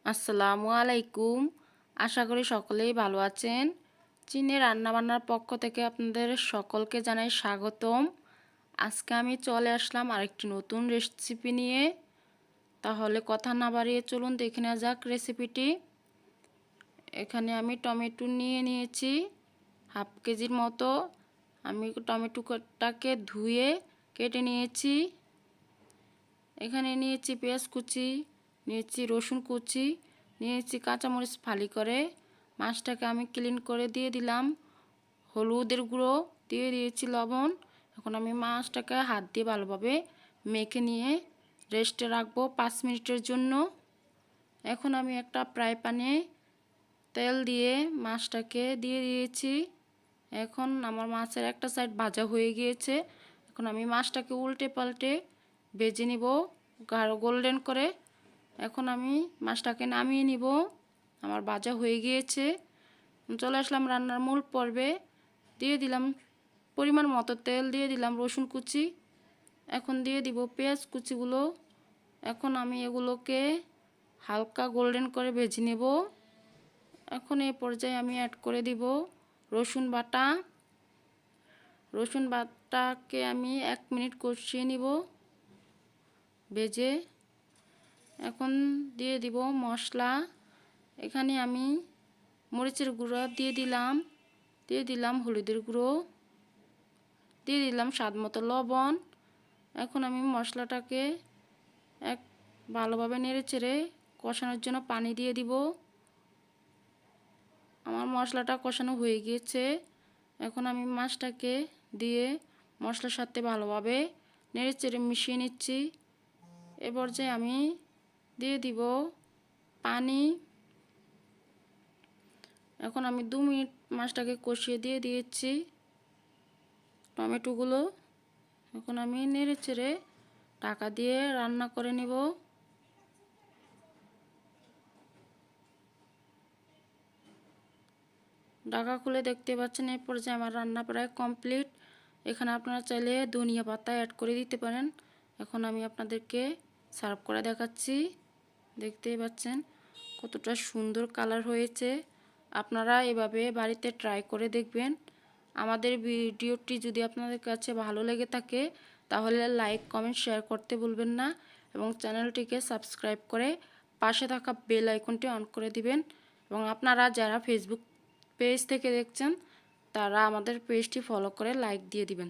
আসসালামু আলাইকুম। আশা করি সকলেই ভালো আছেন। চীনে রান্নাবান্নার পক্ষ থেকে আপনাদের সকলকে জানাই স্বাগতম। আজকে আমি চলে আসলাম আরেকটি নতুন রেসিপি নিয়ে। তাহলে কথা না বাড়িয়ে চলুন দেখে নেওয়া যাক রেসিপিটি। এখানে আমি টমেটো নিয়ে নিয়েছি হাফ কেজির মতো। আমি টমেটোটাকে ধুয়ে কেটে নিয়েছি। এখানে নিয়েছি পেঁয়াজ কুচি, নিয়েছি রসুন কুচি, নিয়েছি কাঁচামরিচ ফালি করে। মাছটাকে আমি ক্লিন করে দিয়ে দিলাম হলুদের গুঁড়ো, দিয়ে দিয়েছি লবণ। এখন আমি মাছটাকে হাত দিয়ে ভালোভাবে মেখে নিয়ে রেস্টে রাখবো 5 মিনিটের জন্য। এখন আমি একটা ফ্রাই প্যানে তেল দিয়ে মাছটাকে দিয়ে দিয়েছি। এখন আমার মাছের একটা সাইড ভাজা হয়ে গিয়েছে। এখন আমি মাছটাকে উল্টে পাল্টে ভেজে নিব গাঢ় গোল্ডেন করে। এখন আমি মাছটাকে নামিয়ে নিব, আমার ভাজা হয়ে গিয়েছে। চলে আসলাম রান্নার মূল পর্বে। দিয়ে দিলাম পরিমাণ মতো তেল, দিয়ে দিলাম রসুন কুচি, এখন দিয়ে দিব পেঁয়াজ কুচিগুলো। এখন আমি এগুলোকে হালকা গোল্ডেন করে ভেজে নেব। এখন এই পর্যায়ে আমি অ্যাড করে দিব রসুন বাটা। রসুন বাটাকে আমি 1 মিনিট কষিয়ে নিব ভেজে। এখন দিয়ে দিব মশলা। এখানে আমি মরিচের গুঁড়ো দিয়ে দিলাম হলুদের গুঁড়ো, দিয়ে দিলাম স্বাদ মতো লবণ। এখন আমি মশলাটাকে ভালোভাবে নেড়ে চেড়ে কষানোর জন্য পানি দিয়ে দিব। আমার মশলাটা কষানো হয়ে গিয়েছে। এখন আমি মাছটাকে দিয়ে মশলার সাথে ভালোভাবে নেড়ে চেড়ে মিশিয়ে নিচ্ছি। এ পর্যায়ে আমি দিয়ে দিব পানি। এখন আমি 2 মিনিট মাছটাকে কষিয়ে দিয়ে দিয়েছি টমেটোগুলো। এখন আমি নেড়ে চেড়ে ঢাকা দিয়ে রান্না করে নিব। ঢাকা খুলে দেখতে পাচ্ছেন এই পর্যায়ে আমার রান্না প্রায় কমপ্লিট। এখানে আপনারা চাইলে ধনিয়া পাতা অ্যাড করে দিতে পারেন। এখন আমি আপনাদেরকে সার্ভ করে দেখাচ্ছি। দেখতেই পাচ্ছেন কতটা সুন্দর কালার হয়েছে। আপনারা এভাবে বাড়িতে ট্রাই করে দেখবেন। আমাদের ভিডিওটি যদি আপনাদের কাছে ভালো লেগে থাকে তাহলে লাইক কমেন্ট শেয়ার করতে ভুলবেন না, এবং চ্যানেলটিকে সাবস্ক্রাইব করে পাশে থাকা বেল আইকনটি অন করে দিবেন। এবং আপনারা যারা ফেসবুক পেজ থেকে দেখছেন তারা আমাদের পেজটি ফলো করে লাইক দিয়ে দিবেন।